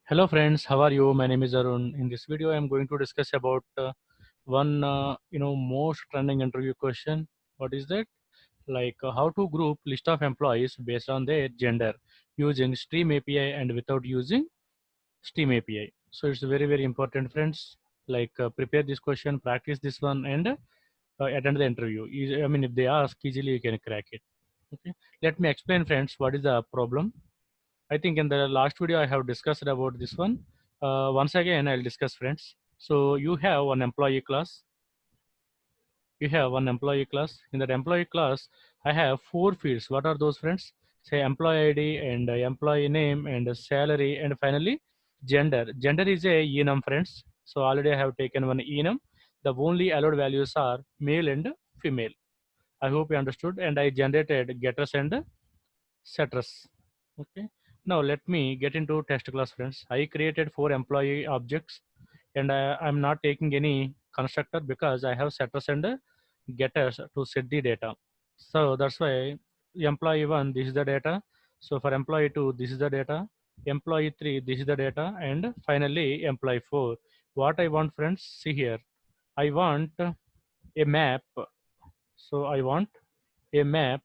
Hello friends, how are you? My name is Arun. In this video, I am going to discuss about one most trending interview question. What is that? Like how to group list of employees based on their gender using Stream API and without using Steam API. So it's very important, friends. Like prepare this question, practice this one, and attend the interview. I mean, if they ask, easily you can crack it. Okay. Let me explain, friends. What is the problem? I think in the last video I have discussed about this one. Once again, I'll discuss, friends. So you have one employee class. You have one employee class. In that employee class, I have four fields. What are those, friends? Say employee ID and employee name and salary and finally gender. Gender is a enum, friends. So already I have taken one enum. The only allowed values are male and female. I hope you understood. And I generated getters and setters. Okay. Now let me get into test class, friends. I created four employee objects and I'm not taking any constructor because I have setters and getters to set the data. So that's why employee 1, this is the data. So for employee 2, this is the data. Employee 3, this is the data. And finally employee 4. What I want, friends, see here. I want a map. So I want a map.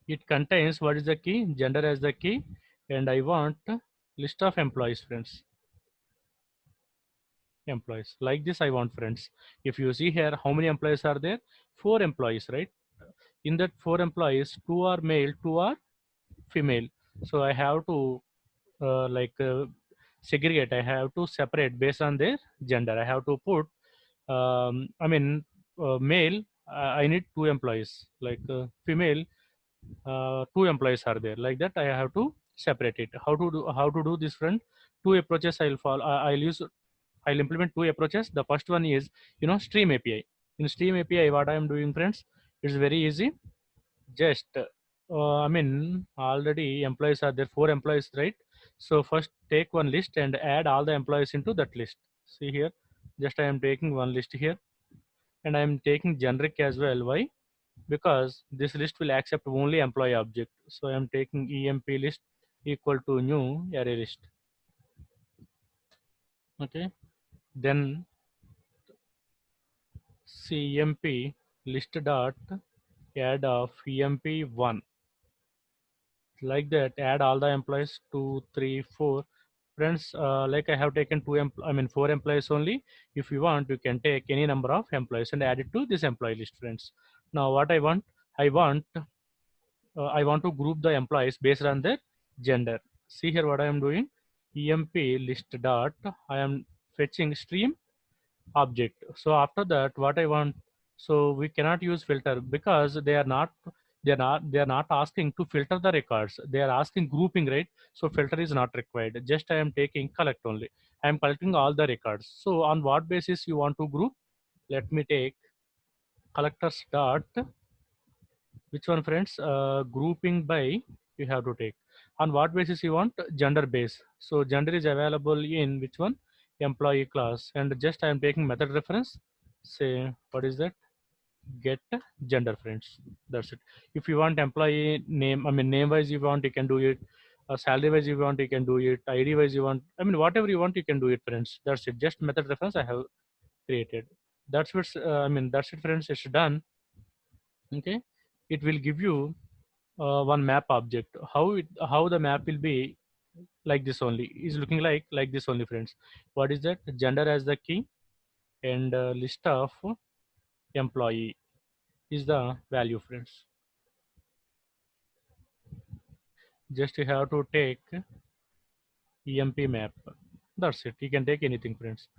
It contains what is the key, gender as the key, and I want list of employees, friends. Employees like this I want, friends. If you see here, how many employees are there? Four employees, right? In that four employees, two are male, two are female. So I have to segregate. I have to separate based on their gender. I have to put. Male. I need two employees. Like female, two employees are there, like that I have to separate it. How to do this, friend? Two approaches I'll follow. I'll implement two approaches. The first one is Stream API. In Stream API, what I am doing, friends, it's very easy. Just already employees are there, four employees, right? So first take one list and add all the employees into that list. See here, just I am taking one list here and I am taking generic as well. Why? Because this list will accept only employee object. So I am taking emp list equal to new array list. Okay. Then cmp list dot add of emp1. Like that, add all the employees 2 3 4. Friends, like I have taken four employees only. If you want, you can take any number of employees and add it to this employee list, friends. Now what I want to group the employees based on their gender. See here what I am doing. Emp list dot I am fetching stream object. So after that, what I want, so we cannot use filter because they are not asking to filter the records. They are asking grouping, right? So filter is not required. Just I am taking collect only. I am collecting all the records. So on what basis you want to group? Let me take collectors dot which one, friends? Grouping by you have to take. On what basis you want? Gender base. So gender is available in which one? Employee class. And just I am taking method reference. Say what is that? Get gender, friends. That's it. If you want employee name, name wise you want, you can do it. Salary wise you want, you can do it. ID wise you want. Whatever you want, you can do it, friends. That's it. Just method reference I have created. That's it, friends. It's done. Okay. It will give you one map object. How the map will be like this only, is looking like this only, friends. What is that? Gender as the key and list of employee is the value, friends. Just you have to take emp map. That's it. You can take anything, friends.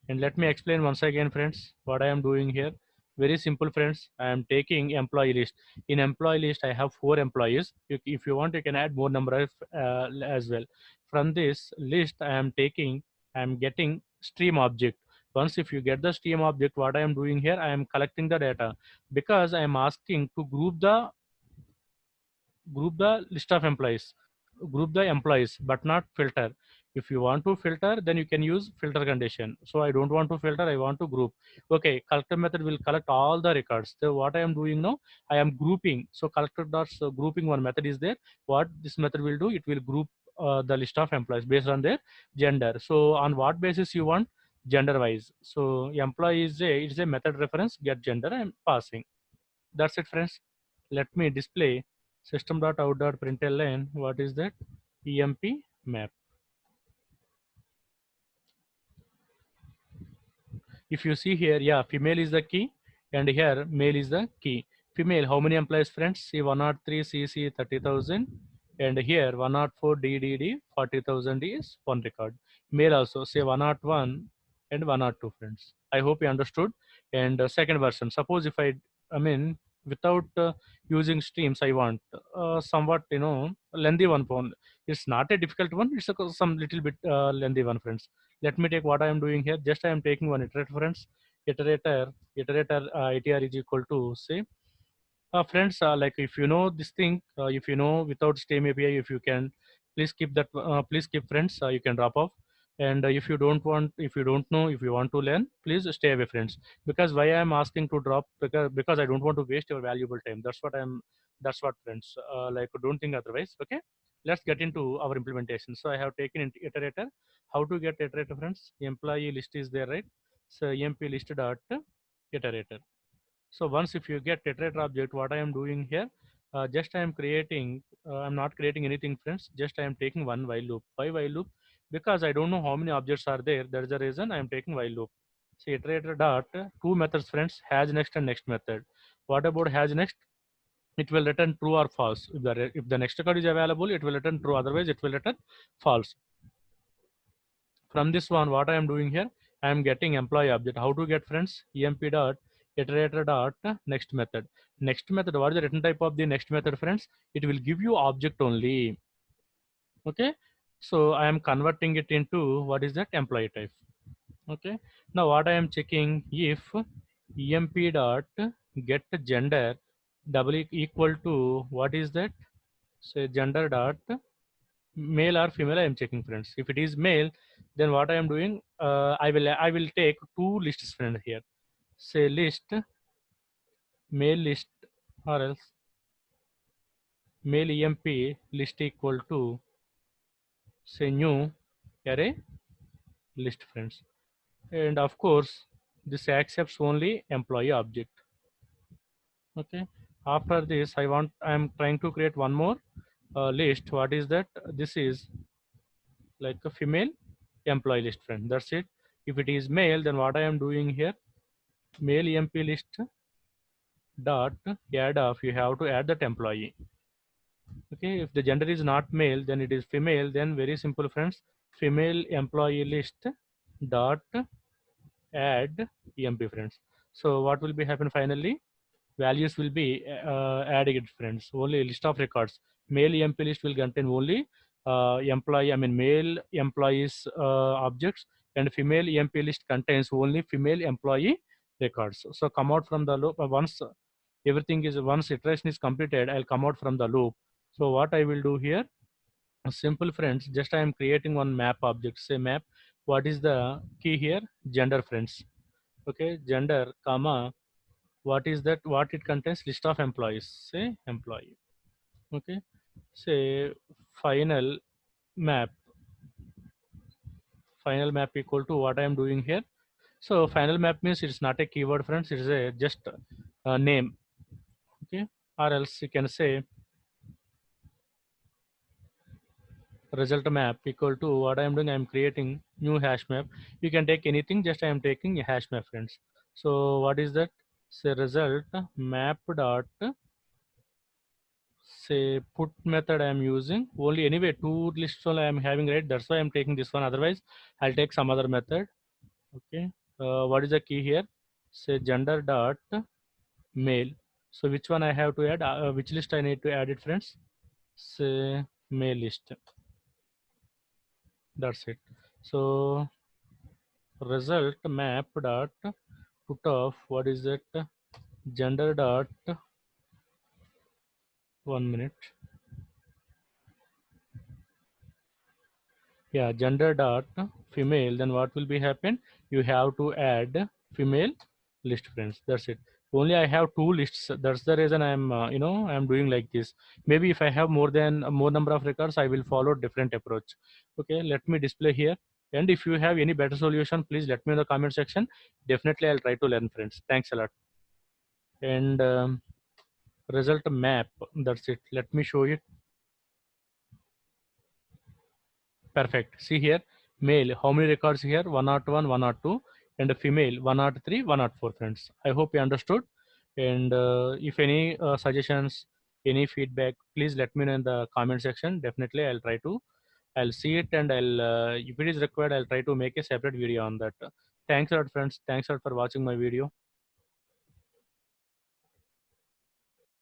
And let me explain once again, friends, what I am doing here. Very simple, friends. I am taking employee list. In employee list, I have four employees. If you want, you can add more number of, as well. From this list, I am getting stream object. Once if you get the stream object, what I am doing here, I am collecting the data because I am asking to group the list of employees, group the employees, but not filter. If you want to filter, then you can use filter condition. So I don't want to filter, I want to group. Okay, collector method will collect all the records. So what I am doing now, I am grouping. So collector dot, so grouping one method is there. What this method will do, it will group the list of employees based on their gender. So on what basis you want? Gender wise. So employee is a method reference, get gender and passing. That's it, friends. Let me display system.out.println. What is that? EMP map. If you see here, yeah, female is the key, and here male is the key. Female, how many employees, friends? C103 CC 30,000, and here 104 DDD 40,000 is one record. Male also, say 101 and 102, friends. I hope you understood. And second version, suppose if I mean, without using streams, I want somewhat, lengthy one. It's not a difficult one. It's some little bit lengthy one, friends. Let me take what I am doing here. Just I am taking one iterator, friends. Iterator ITR is equal to, say, friends, like if you know this thing, if you know without STEM API, if you can, please keep that, please keep, friends. You can drop off. And if you don't want, if you don't know, if you want to learn, please stay away, friends. Because why I am asking to drop? Because I don't want to waste your valuable time. That's what I'm. That's what, friends. Like, don't think otherwise. Okay. Let's get into our implementation. So I have taken iterator. How to get iterator, friends? Employee list is there, right? So emp list dot iterator. So once if you get iterator object, what I am doing here, just I am creating, I'm not creating anything, friends. Just I am taking one while loop. Why while loop? Because I don't know how many objects are there. That is the reason I am taking while loop. So iterator dot two methods, friends, has next and next method. What about has next? It will return true or false. If the next record is available, it will return true. Otherwise, it will return false. From this one, what I am doing here, I am getting employee object. How to get, friends? Emp dot iterator dot next method. Next method, what is the written type of the next method, friends? It will give you object only. Okay. So I am converting it into what is that? Employee type. Okay. Now what I am checking, if emp dot get gender double equal to what is that? Say gender dot male or female, I am checking, friends. If it is male, then what I am doing, I will take two lists, friend, here. Say list male list, or else male emp list equal to, say, new array list, friends. And of course this accepts only employee object. Okay. After this, I am trying to create one more list. What is that? This is like a female employee list, friend. That's it. If it is male, then what I am doing here, male emp list dot add of, you have to add that employee. Okay. If the gender is not male, then it is female. Then very simple, friends, female employee list dot add emp, friends. So what will be happen finally? Values will be added, friends. Only a list of records. Male emp list will contain only male employees objects, and female emp list contains only female employee records. So come out from the loop. Once everything is, once iteration is completed, I'll come out from the loop. So what I will do here, simple, friends, just I am creating one map object. Say map, what is the key here? Gender, friends. Okay. Gender comma, what is that? What it contains? List of employees. Say employee. Okay. Say final map. Final map equal to what I am doing here. So final map means it's not a keyword, friends. It's a just a name. Okay. Or else you can say result map equal to what I am doing. I am creating new hash map. You can take anything. Just I am taking a hash map, friends. So what is that? Say result map dot, say put method I am using only. Anyway, two lists only I am having, right? That's why I'm taking this one. Otherwise, I'll take some other method. Okay. What is the key here? Say gender dot male. So which one I have to add? Which list I need to add it, friends? Say male list. That's it. So result map dot put of, what is it? Gender dot, 1 minute. Yeah, gender dot female. Then what will be happen? You have to add female list, friends. That's it. only I have two lists. That's the reason I'm I'm doing like this. Maybe if I have more number of records, I will follow different approach. Okay, let me display here. And if you have any better solution, please let me in the comment section. Definitely I'll try to learn, friends. Thanks a lot. And result map, that's it. Let me show you. Perfect. See here, male, how many records here? 101, 102, and a female 103, 104, friends. I hope you understood. And if any suggestions, any feedback, please let me know in the comment section. Definitely, I'll see it, and if it is required, I'll try to make a separate video on that. Thanks a lot, friends. Thanks a lot for watching my video.